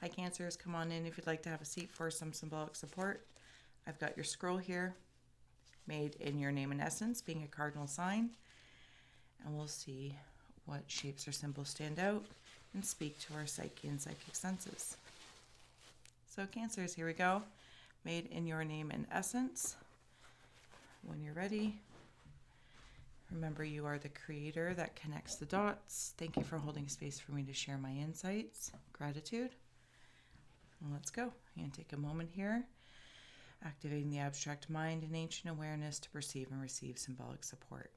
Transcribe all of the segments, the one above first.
Hi Cancers, come on in if you'd like to have a seat for some symbolic support. I've got your scroll here, made in your name and essence, being a cardinal sign. And we'll see what shapes or symbols stand out and speak to our psyche and psychic senses. So Cancers, here we go. Made in your name and essence. When you're ready, remember you are the creator that connects the dots. Thank you for holding space for me to share my insights. Gratitude. And let's go. I'm going to take a moment here, activating the abstract mind and ancient awareness to perceive and receive symbolic support.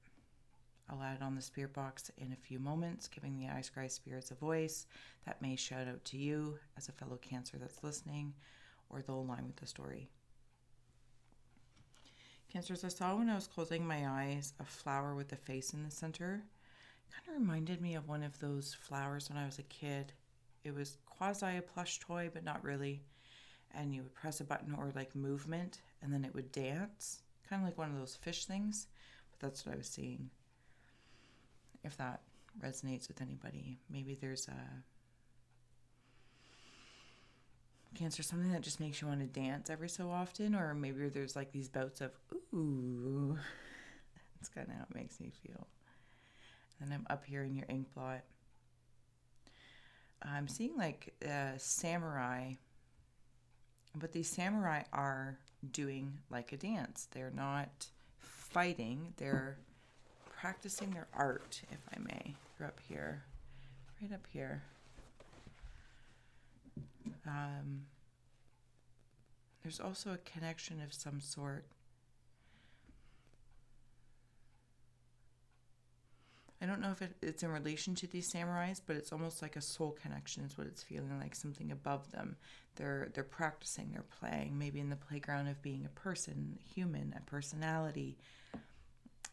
I'll add on the spirit box in a few moments, giving the iSCRY spirits a voice that may shout out to you as a fellow Cancer that's listening, or they'll align with the story. Cancers, I saw when I was closing my eyes a flower with a face in the center. Kind of reminded me of one of those flowers when I was a kid. It was quasi a plush toy, but not really. And you would press a button or like movement, and then it would dance. Kind of like one of those fish things. But that's what I was seeing. If that resonates with anybody, maybe there's a Cancer, something that just makes you want to dance every so often, or maybe there's like these bouts of ooh. That's kind of how it makes me feel. And then I'm up here in your ink blot. I'm seeing like samurai, but these samurai are doing like a dance. They're not fighting, they're practicing their art, if I may. You're up here, right up here. There's also a connection of some sort. I don't know if it's in relation to these samurais, but it's almost like a soul connection is what it's feeling like, something above them. They're practicing, they're playing, maybe in the playground of being a person, human, a personality.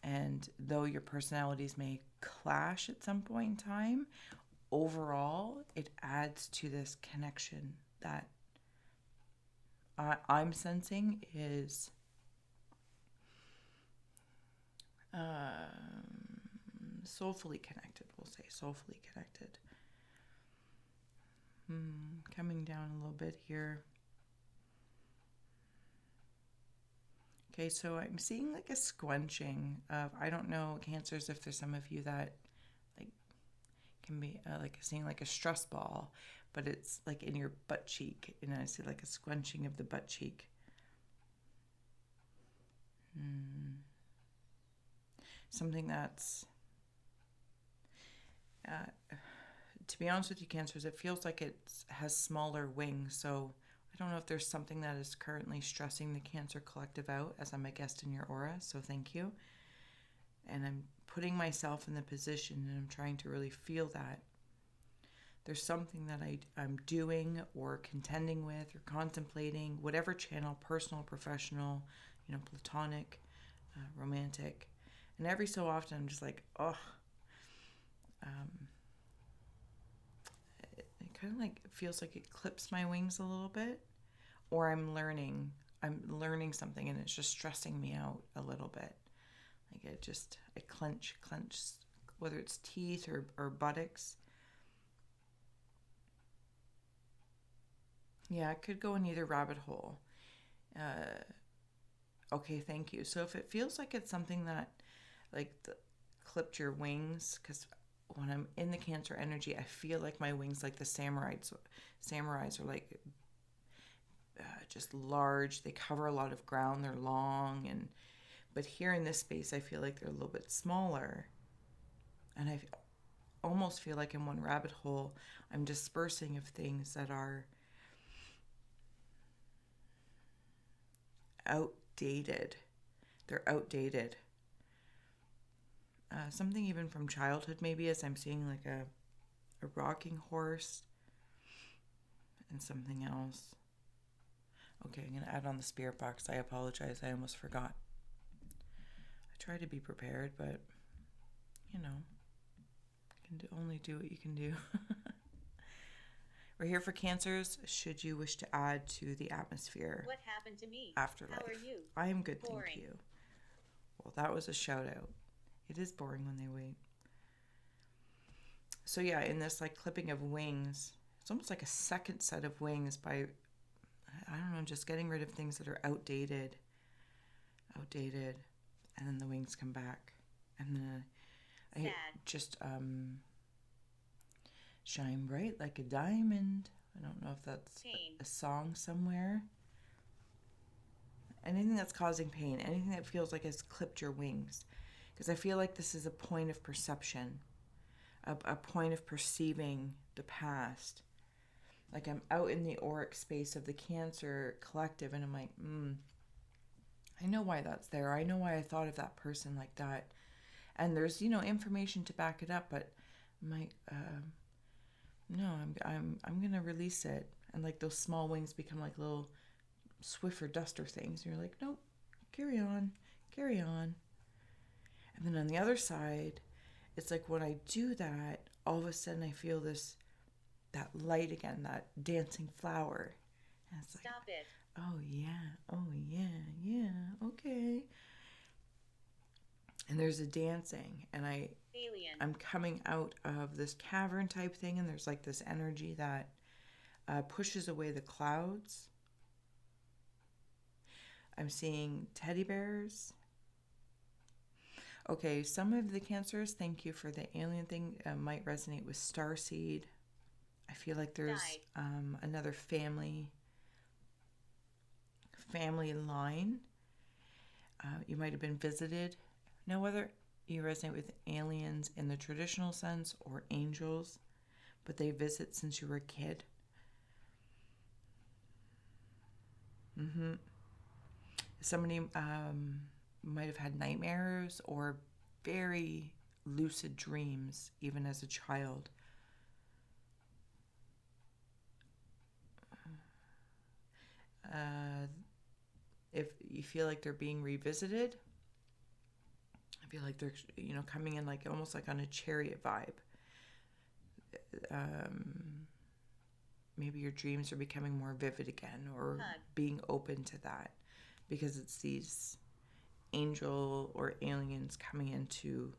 And though your personalities may clash at some point in time, overall, it adds to this connection that I'm sensing is soulfully connected, we'll say, soulfully connected. Coming down a little bit here. Okay, so I'm seeing like a squenching of, I don't know, Cancers, if there's some of you that like can be like seeing like a stress ball, but it's like in your butt cheek, and I see like a squenching of the butt cheek. Something that's to be honest with you, Cancers, it feels like it has smaller wings. So I don't know if there's something that is currently stressing the Cancer collective out, as I'm a guest in your aura. So thank you. And I'm putting myself in the position, and I'm trying to really feel that. There's something that I'm doing or contending with or contemplating, whatever channel, personal, professional, platonic, romantic. And every so often I'm just like, oh. It kind of like feels like it clips my wings a little bit, or I'm learning something and it's just stressing me out a little bit. Like I clench, whether it's teeth or buttocks. Yeah, it could go in either rabbit hole. Okay, thank you. So if it feels like it's something that like clipped your wings, because when I'm in the Cancer energy, I feel like my wings, like the samurais are like just large. They cover a lot of ground. They're long, but here in this space, I feel like they're a little bit smaller. And I almost feel like in one rabbit hole, I'm dispersing of things that are outdated. They're outdated. Something even from childhood, maybe, as I'm seeing like a rocking horse and something else. Okay, I'm going to add on the spirit box. I apologize. I almost forgot. I try to be prepared, but, you can only do what you can do. We're here for Cancers, should you wish to add to the atmosphere. What happened to me? Afterlife. How are you? I am good, Boring. thank you. Well, that was a shout out. It is boring when they wait. So yeah, in this like clipping of wings, it's almost like a second set of wings by, I don't know, just getting rid of things that are outdated, and then the wings come back. And then I just shine bright like a diamond. I don't know if that's a song somewhere. Anything that's causing pain, anything that feels like has clipped your wings. Because I feel like this is a point of perception, a point of perceiving the past. Like I'm out in the auric space of the Cancer collective, and I'm like, I know why that's there. I know why I thought of that person like that. And there's, information to back it up, but I'm like, no, I'm gonna release it. And like those small wings become like little Swiffer duster things. And you're like, nope, carry on. And then on the other side, it's like when I do that, all of a sudden I feel that light again, that dancing flower. And it's like, stop it. Oh yeah, okay. And there's a dancing, and I'm coming out of this cavern type thing, and there's like this energy that pushes away the clouds. I'm seeing teddy bears. Okay, some of the Cancers, thank you for the alien thing, might resonate with Starseed. I feel like there's another family line. You might have been visited. Now, whether you resonate with aliens in the traditional sense or angels, but they visit since you were a kid. Somebody might have had nightmares or very lucid dreams even as a child. If you feel like they're being revisited, I feel like they're, coming in like almost like on a chariot vibe. Maybe your dreams are becoming more vivid again, or being open to that, because it's these angel or aliens coming in to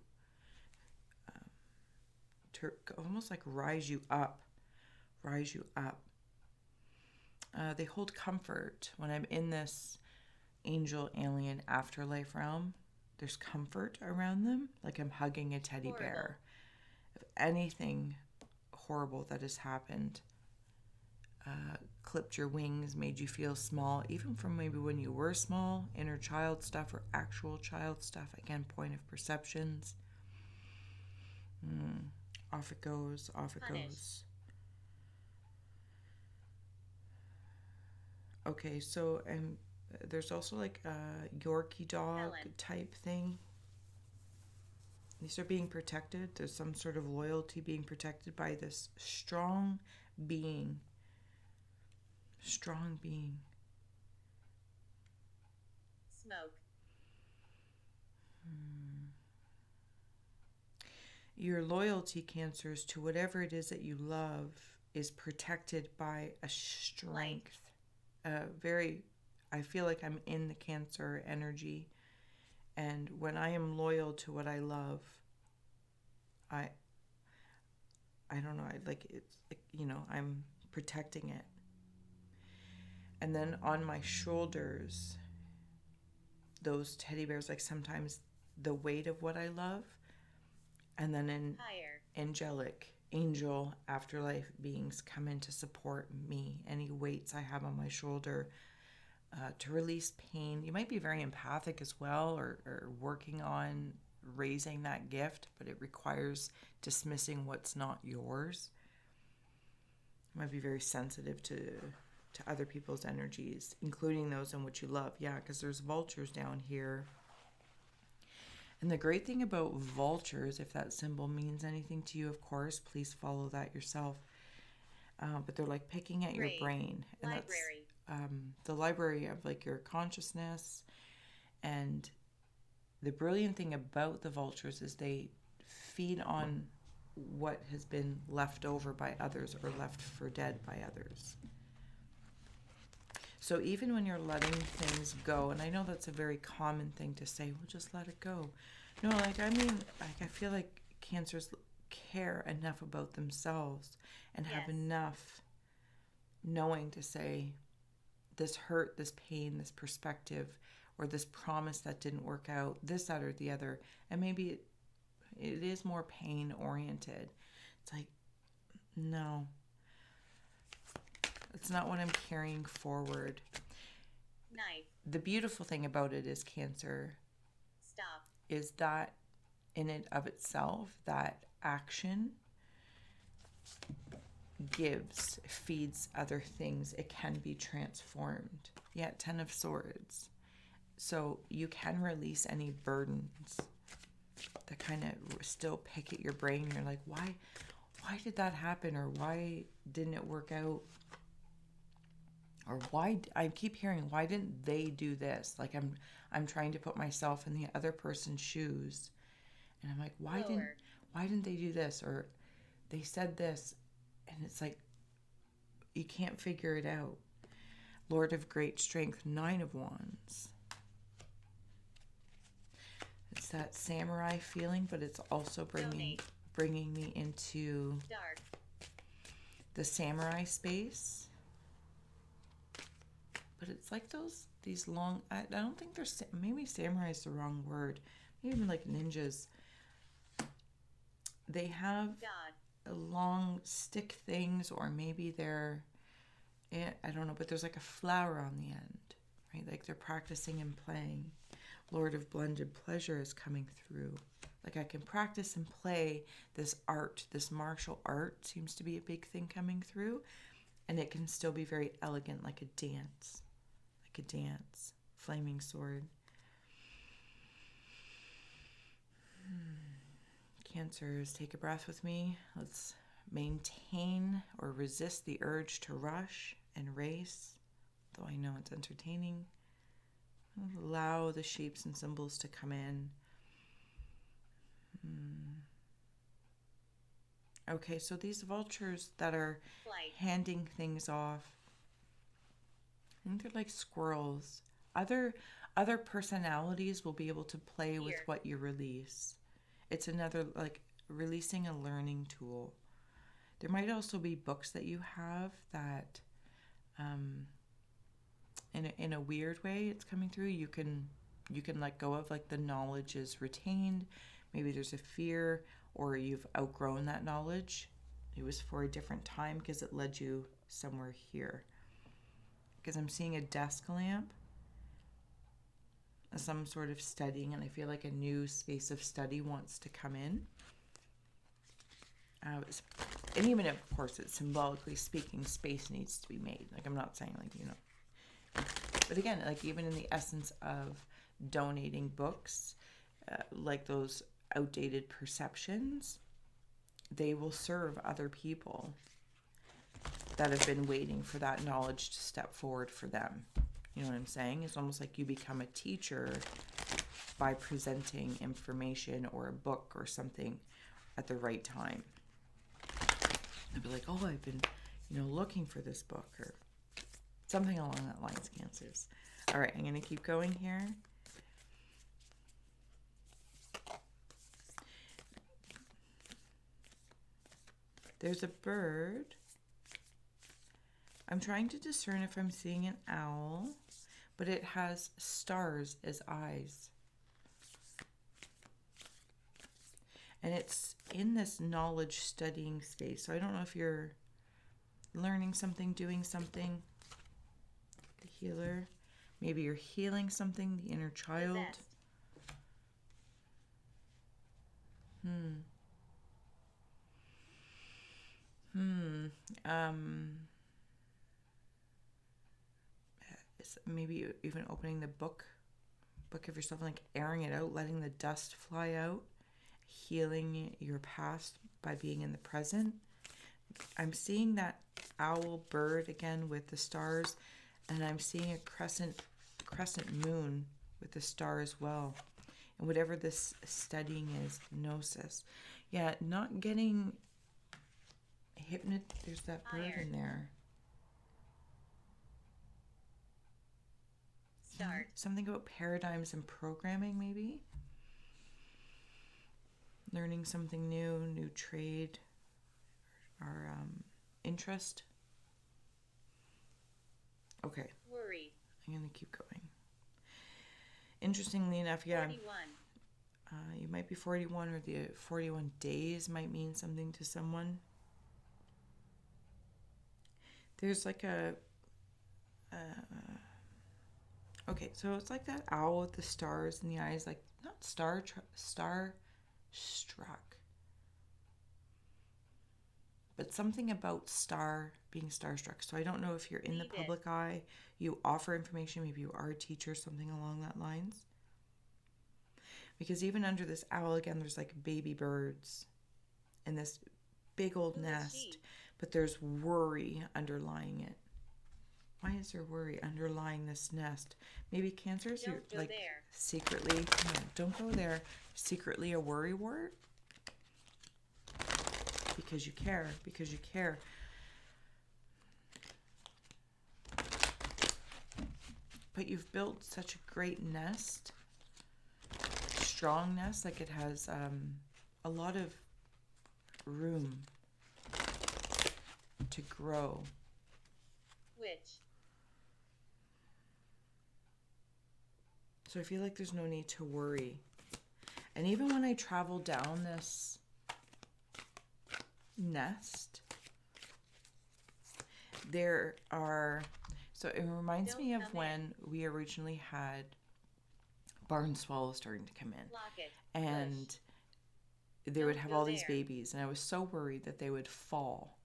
almost like rise you up. They hold comfort. When I'm in this angel alien afterlife realm, there's comfort around them, like I'm hugging a teddy bear. If anything horrible that has happened clipped your wings, made you feel small, even from maybe when you were small, inner child stuff or actual child stuff, again, point of perceptions. Off it goes. Okay, so there's also like a Yorkie dog type thing. These are being protected. There's some sort of loyalty being protected by this strong being. Smoke. Your loyalty, Cancers, to whatever it is that you love is protected by a strength. I feel like I'm in the Cancer energy, and when I am loyal to what I love, I don't know, it's like, I'm protecting it. And then on my shoulders, those teddy bears, like sometimes the weight of what I love, and then angel afterlife beings come in to support me, any weights I have on my shoulder, to release pain. You might be very empathic as well, or working on raising that gift, but it requires dismissing what's not yours. You might be very sensitive to other people's energies, including those in which you love. Yeah, because there's vultures down here. And the great thing about vultures, if that symbol means anything to you, of course, please follow that yourself. But they're like picking at your brain. And library. That's the library of like your consciousness. And the brilliant thing about the vultures is they feed on what has been left over by others or left for dead by others. So even when you're letting things go, and I know that's a very common thing to say, well, just let it go. No, I feel like Cancers care enough about themselves and have Yes. enough knowing to say, this hurt, this pain, this perspective, or this promise that didn't work out, this, that, or the other. And maybe it is more pain oriented. It's like, no, it's not what I'm carrying forward. Knife. The beautiful thing about it is Cancer, Stop. is that in and of itself, that action feeds other things. It can be transformed. Yeah, 10 of Swords. So you can release any burdens that kind of still pick at your brain. You're like, why did that happen? Or why didn't it work out? Or why, I keep hearing, why didn't they do this? Like I'm trying to put myself in the other person's shoes. And I'm like, why didn't they do this? Or they said this. And it's like, you can't figure it out. Lord of Great Strength, 9 of Wands. It's that samurai feeling, but it's also bringing me into Dark. the samurai space. But it's like these long, I don't think maybe samurai is the wrong word. Maybe even like ninjas. They have long stick things, or maybe they're, I don't know, but there's like a flower on the end, right? Like they're practicing and playing. Lord of Blended Pleasure is coming through. Like I can practice and play this art, this martial art seems to be a big thing coming through. And it can still be very elegant, like a dance. Flaming sword. Cancers, take a breath with me. Let's maintain or resist the urge to rush and race, though I know it's entertaining. Allow the shapes and symbols to come in. Okay, so these vultures that are handing things off, I think they're like squirrels. Other personalities will be able to play with what you release. It's another, like, releasing a learning tool. There might also be books that you have that, in a weird way, it's coming through. You can let go of, like, the knowledge is retained. Maybe there's a fear, or you've outgrown that knowledge. It was for a different time because it led you somewhere here. Because I'm seeing a desk lamp, some sort of studying, and I feel like a new space of study wants to come in. And even, of course, it's symbolically speaking, space needs to be made. Like, I'm not saying, like, you know. But again, like, even in the essence of donating books, like those outdated perceptions, they will serve other people that have been waiting for that knowledge to step forward for them. You know what I'm saying? It's almost like you become a teacher by presenting information or a book or something at the right time. They'll be like, oh, I've been, looking for this book, or something along that lines, Cancers. All right, I'm going to keep going here. There's a bird. I'm trying to discern if I'm seeing an owl, but it has stars as eyes. And it's in this knowledge studying space. So I don't know if you're learning something, doing something. The healer. Maybe you're healing something, the inner child. Maybe even opening the book of yourself, like airing it out, letting the dust fly out, healing your past by being in the present. I'm seeing that owl bird again with the stars, and I'm seeing a crescent moon with the star as well. And whatever this studying is, gnosis. Yeah, not getting there's that bird in there. Start. Something about paradigms and programming, maybe. learning something new, new trade, or interest. Okay, Worry. I'm going to keep going. Interestingly enough, yeah, 41. You might be 41, or the 41 days might mean something to someone. There's like okay, so it's like that owl with the stars in the eyes, like not star struck, but something about being starstruck. So I don't know if you're in the Read it. public eye, you offer information, maybe you are a teacher, something along that lines. Because even under this owl, again, there's like baby birds in this big old Who is nest, she? but there's worry underlying it. Why is there worry underlying this nest? Maybe Cancers, you're Don't go like there. secretly, no, don't go there, secretly a worry wart. Because you care, because you care. But you've built such a great nest, strong nest, like it has a lot of room to grow. Which? So I feel like there's no need to worry. And even when I travel down this nest, there are, so it reminds me of when we originally had barn swallows starting to come in. Lock it. And they would have all these babies, and I was so worried that they would fall.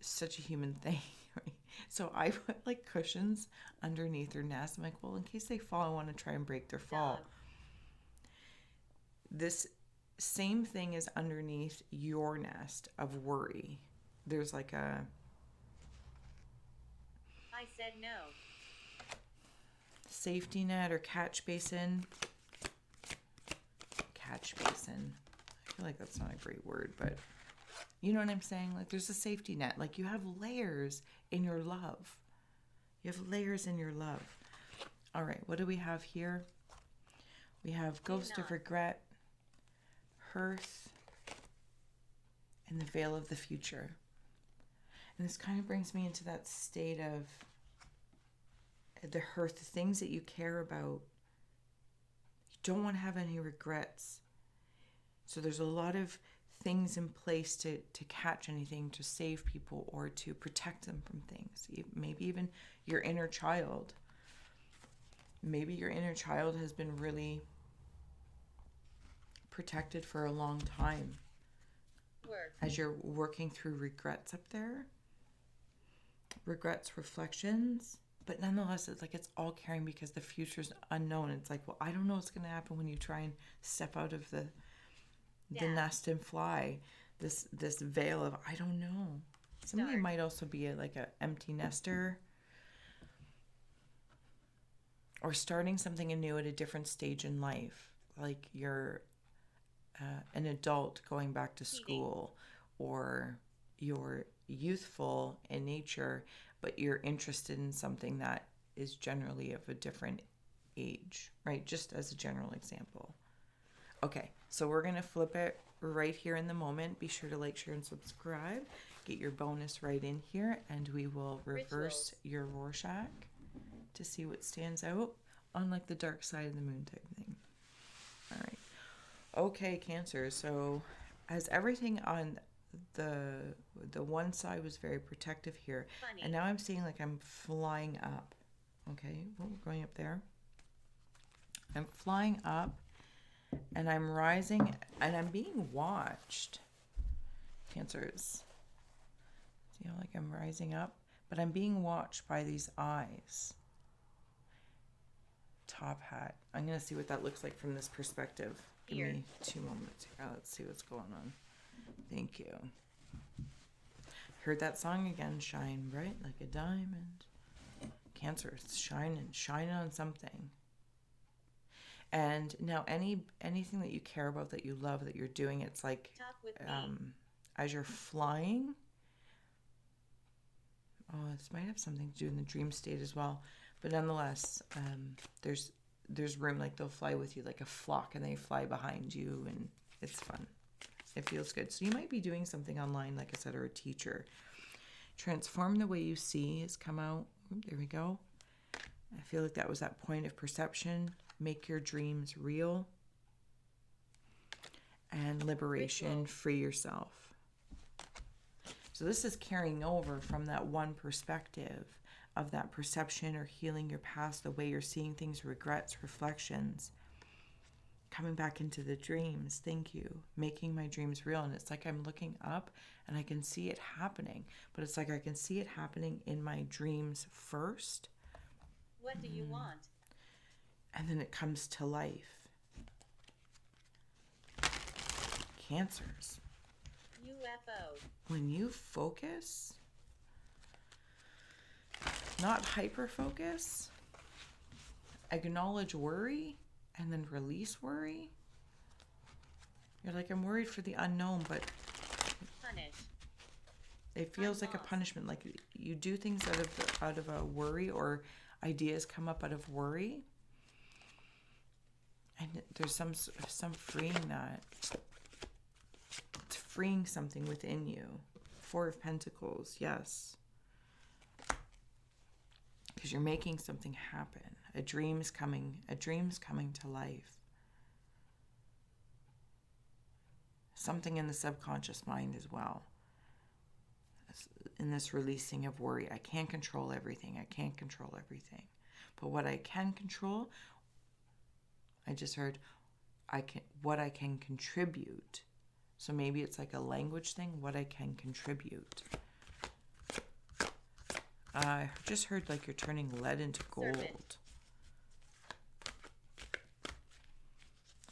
Such a human thing. Right? So I put like cushions underneath their nest. I'm like, well, in case they fall, I want to try and break their fall. Dog. This same thing is underneath your nest of worry. There's like a I said no. safety net or catch basin. Catch basin. I feel like that's not a great word, but you know what I'm saying? Like there's a safety net. Like you have layers in your love. You have layers in your love. All right, what do we have here? We have Ghost of Regret, Hearth, and the Veil of the Future. And this kind of brings me into that state of the hearth, the things that you care about. You don't want to have any regrets. So there's a lot of things in place to catch anything, to save people, or to protect them from things. Maybe even your inner child. Maybe your inner child has been really protected for a long time. Work. As you're working through regrets up there. Regrets, reflections. But nonetheless, it's like it's all caring because the future's unknown. It's like, well, I don't know what's going to happen when you try and step out of the nest and fly. This veil of, I don't know. Somebody might also be like an empty nester. Or starting something anew at a different stage in life. Like you're an adult going back to school. Or you're youthful in nature, but you're interested in something that is generally of a different age, right? Just as a general example. Okay, so we're going to flip it right here in the moment. Be sure to like, share, and subscribe. Get your bonus right in here, and we will reverse your Rorschach to see what stands out on like the dark side of the moon type thing. All right. Okay, Cancer. So as everything on the one side was very protective here. Funny. And now I'm seeing like I'm flying up. Okay, well, we're going up there. I'm flying up and I'm rising and I'm being watched. Cancers. See how like I'm rising up, but I'm being watched by these eyes. Top hat. I'm going to see what that looks like from this perspective. Give me 2 moments here. Let's see what's going on. Thank you. Heard that song again. Shine bright like a diamond. Cancer, shine on something. And now anything that you care about, that you love, that you're doing, it's like Talk with me. as you're flying. Oh, this might have something to do in the dream state as well. But nonetheless, there's there's room, like they'll fly with you like a flock and they fly behind you, and it's fun. It feels good. So you might be doing something online, like I said, or a teacher. Transform the way you see has come out. There we go. I feel like that was that point of perception. Make your dreams real. And liberation, free yourself. So this is carrying over from that one perspective of that perception or healing your past, the way you're seeing things, regrets, reflections. Coming back into the dreams, thank you. Making my dreams real. And it's like I'm looking up and I can see it happening. But it's like I can see it happening in my dreams first. What do you want? And then it comes to life. Cancers. UFO. When you focus, not hyper focus, acknowledge worry and then release worry. You're like, I'm worried for the unknown, but Punish. it feels like a punishment. Like you do things out of a worry, or ideas come up out of worry, and there's some freeing that. It's freeing something within you. Four of Pentacles, yes. Because you're making something happen. A dream's coming to life. Something in the subconscious mind as well. In this releasing of worry. I can't control everything. But what I can control, I just heard, what I can contribute. So maybe it's like a language thing, what I can contribute. I just heard like you're turning lead into gold. Servant.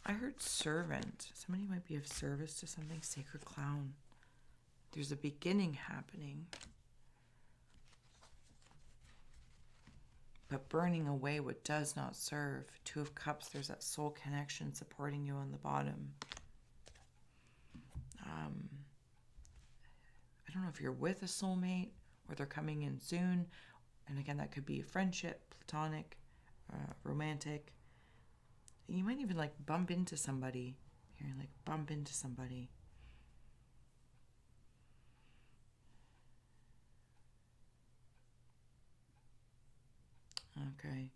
I heard servant. Somebody might be of service to something. Sacred clown. There's a beginning happening. But burning away what does not serve. Two of Cups, there's that soul connection supporting you on the bottom. I don't know if you're with a soulmate or they're coming in soon. And again, that could be a friendship, platonic, romantic. You might even like bump into somebody. Here, like bump into somebody. Okay.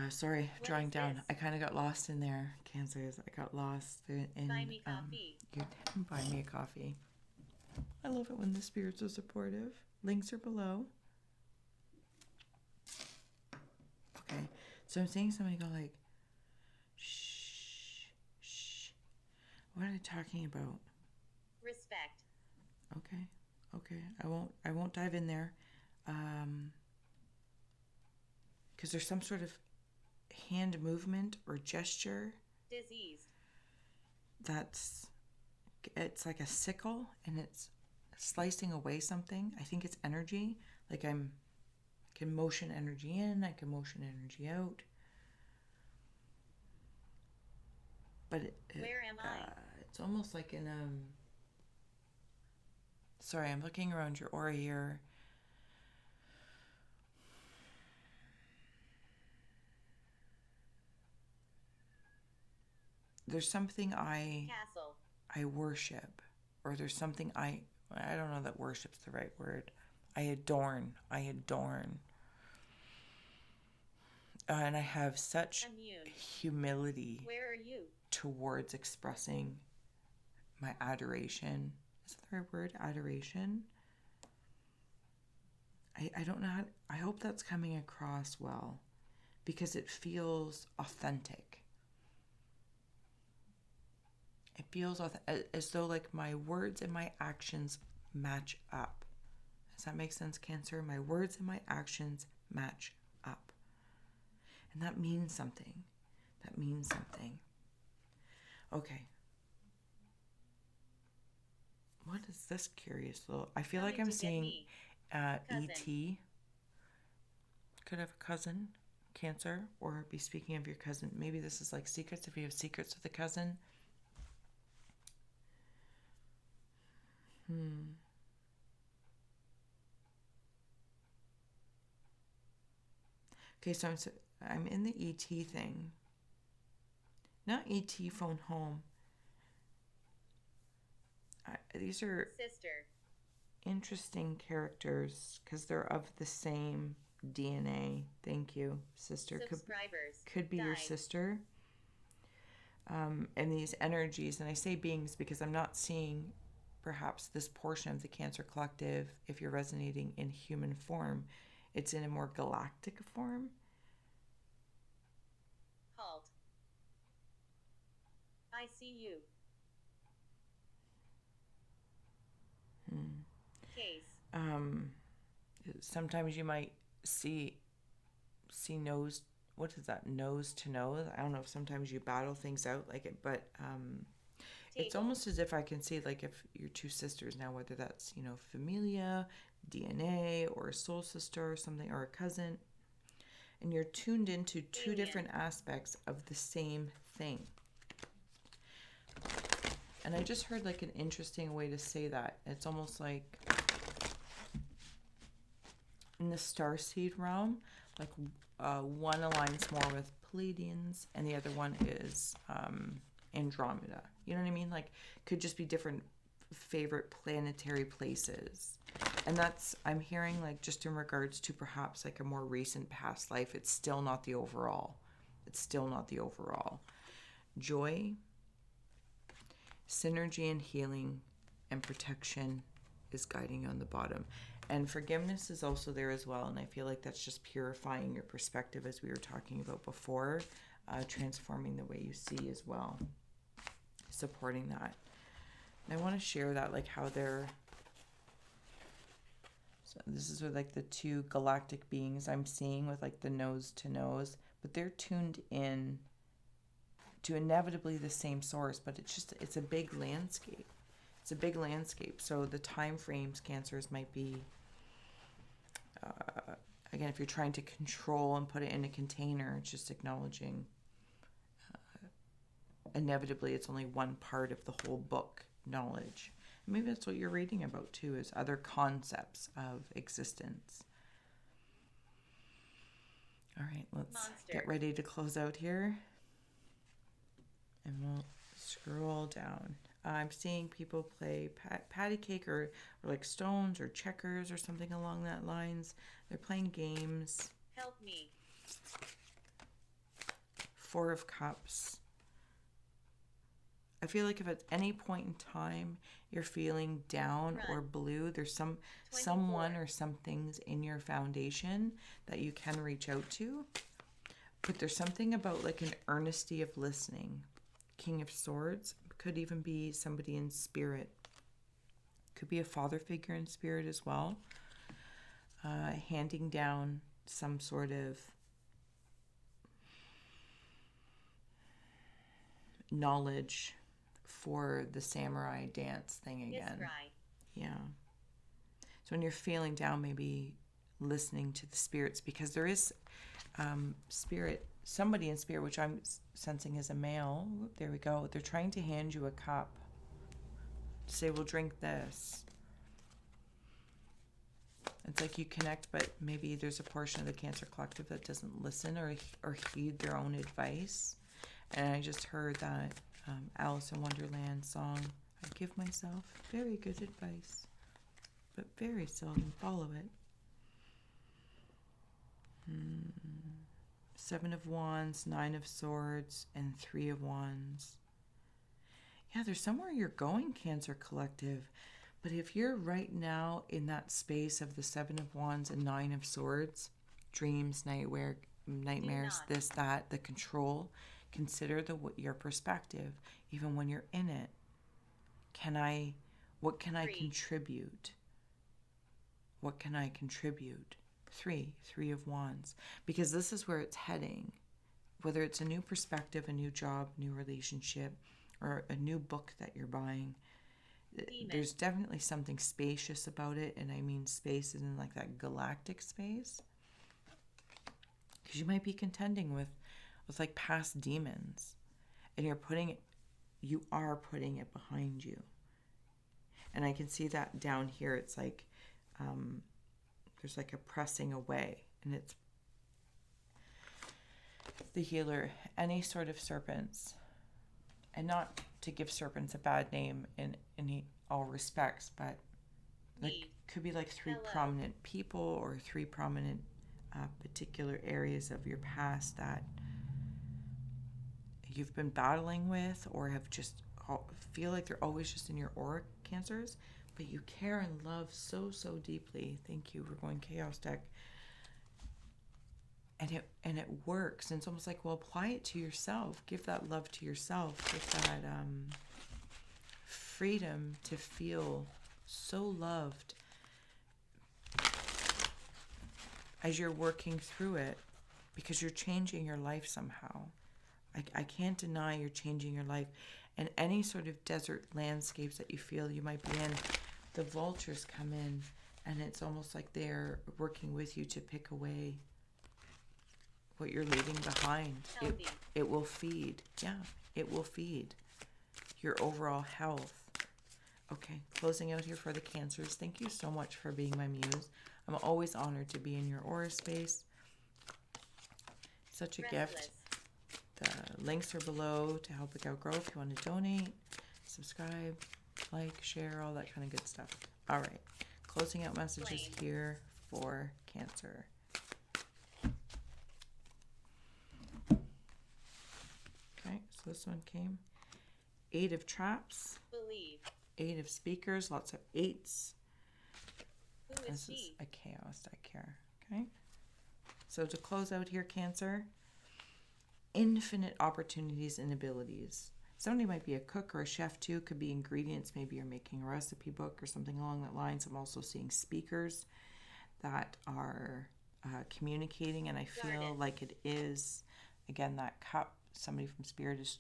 Sorry, drawing down. I kind of got lost in there, Cancers. I got lost in. Buy me coffee. You didn't buy me a coffee. I love it when the spirits are supportive. Links are below. Okay, so I'm seeing somebody go like, shh, shh. What are they talking about? Respect. Okay. I won't dive in there. Because there's some sort of hand movement or gesture. Diseased. It's like a sickle and it's slicing away something. I think it's energy. Like I can motion energy in, I can motion energy out. But where am I? It's almost like in sorry, I'm looking around your aura here. There's something I worship, or there's something I don't know that worship's the right word. I adorn. And I have such humility Where are you? towards expressing my adoration. Is that the right word? Adoration? I don't know how, I hope that's coming across well, because it feels authentic. It feels as though like my words and my actions match up. Does that make sense, Cancer? My words and my actions match up. And that means something. Okay. What is this curious little... I feel like I'm seeing E.T. Could have a cousin, Cancer, or be speaking of your cousin. Maybe this is like secrets, if you have secrets with a cousin. Okay, so I'm in the ET thing. Not ET phone home. These are Sister. interesting characters because they're of the same DNA. Thank you, sister. Subscribers. Could be your Guide. sister. And these energies, and I say beings because I'm not seeing perhaps this portion of the Cancer Collective, if you're resonating in human form, it's in a more galactic form. Halt. I see you. Case. Sometimes you might see nose. What is that? Nose to nose. I don't know if sometimes you battle things out like it, but it's almost as if I can see like if you're two sisters now, whether that's familia, DNA, or a soul sister or something, or a cousin, and you're tuned into two different aspects of the same thing. And I just heard like an interesting way to say that. It's almost like in the Starseed realm, like one aligns more with Pleiadians and the other one is Andromeda. You know what I mean? Like, could just be different favorite planetary places. And that's, I'm hearing like just in regards to perhaps like a more recent past life, it's still not the overall. It's still not the overall. Joy, synergy and healing and protection is guiding you on the bottom. And forgiveness is also there as well. And I feel like that's just purifying your perspective as we were talking about before, transforming the way you see as well, supporting that. And I want to share that, like how they're, so this is with like the two galactic beings I'm seeing with like the nose to nose, but they're tuned in to inevitably the same source, but it's a big landscape. It's a big landscape. So the time frames, Cancers, might be, again, if you're trying to control and put it in a container, it's just acknowledging inevitably it's only one part of the whole book knowledge. Maybe that's what you're reading about too, is other concepts of existence. All right, let's get ready to close out here. And we'll scroll down. I'm seeing people play patty cake or like stones or checkers or something along that lines. They're playing games. Help me. Four of Cups. I feel like if at any point in time you're feeling down or blue, there's someone or some things in your foundation that you can reach out to. But there's something about like an earnesty of listening. King of Swords could even be somebody in spirit. Could be a father figure in spirit as well. Handing down some sort of knowledge for the samurai dance thing again. iSCRY. Yeah. So when you're feeling down, maybe listening to the spirits, because there is somebody in spirit, which I'm sensing is a male. There we go. They're trying to hand you a cup. Say, we'll drink this. It's like you connect, but maybe there's a portion of the Cancer Collective that doesn't listen or heed their own advice. And I just heard that Alice in Wonderland song, I give myself very good advice, but very seldom follow it. Seven of Wands, Nine of Swords, and Three of Wands. Yeah, there's somewhere you're going, Cancer Collective. But if you're right now in that space of the Seven of Wands and Nine of Swords, dreams, nightmares, this, that, the control, consider your perspective, even when you're in it. What can I contribute? What can I contribute? Three of Wands. Because this is where it's heading. Whether it's a new perspective, a new job, new relationship, or a new book that you're buying, there's definitely something spacious about it. And I mean space isn't like that galactic space. Because you might be contending with like past demons. And you are putting it behind you. And I can see that down here. It's like there's like a pressing away, and the healer, any sort of serpents, and not to give serpents a bad name in all respects, but like could be like three prominent people or three prominent particular areas of your past that you've been battling with, or have just feel like they're always just in your aura, Cancers, but you care and love so deeply. Thank you. We're going Chaos deck. And it works. And it's almost like, well, apply it to yourself. Give that love to yourself. Give that freedom to feel so loved as you're working through it, because you're changing your life somehow. I can't deny you're changing your life. And any sort of desert landscapes that you feel you might be in, the vultures come in, and it's almost like they're working with you to pick away what you're leaving behind. It will feed. Yeah, it will feed your overall health. Okay, closing out here for the Cancers. Thank you so much for being my muse. I'm always honored to be in your aura space. Such a gift. The links are below to help the gal grow if you want to donate, subscribe, like, share, all that kind of good stuff. All right, closing out messages here for Cancer. Okay, so this one came 8 of Traps, Believe. 8 of Speakers, lots of 8s. Who is This he? is a Chaos deck here. Okay, so to close out here, Cancer, infinite opportunities and abilities. Somebody might be a cook or a chef too. Could be ingredients. Maybe you're making a recipe book or something along that lines. I'm also seeing speakers that are communicating, and I feel like it is, again, that cup. Somebody from Spirit is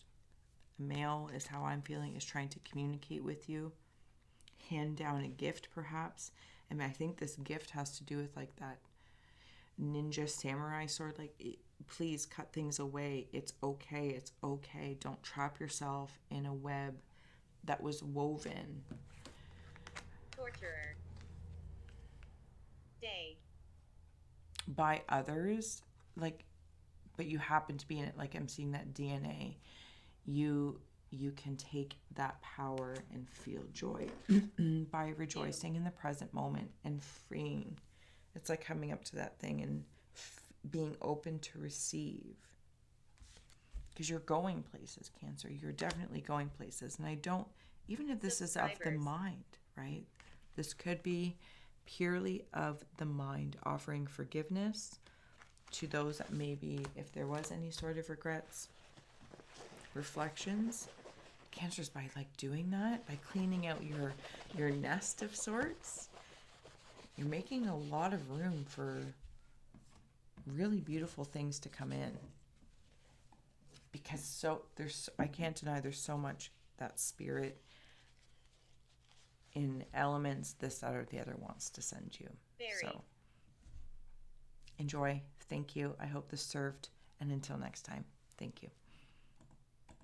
a male, is how I'm feeling, is trying to communicate with you. Hand down a gift, perhaps. And I think this gift has to do with like that ninja samurai sword, like, please cut things away. It's okay. It's okay. Don't trap yourself in a web that was woven. Torturer. Day. By others, like, but you happen to be in it. Like, I'm seeing that DNA. You can take that power and feel joy by rejoicing in the present moment and freeing. It's like coming up to that thing and being open to receive, because you're going places, Cancer. You're definitely going places. And I don't, even if this is of the mind, right? This could be purely of the mind, offering forgiveness to those that maybe, if there was any sort of regrets, reflections. Cancers, by like doing that, by cleaning out your nest of sorts, you're making a lot of room for really beautiful things to come in. Because I can't deny there's so much that Spirit in elements, this, that, or the other wants to send you. So enjoy. Thank you. I hope this served. And until next time, thank you.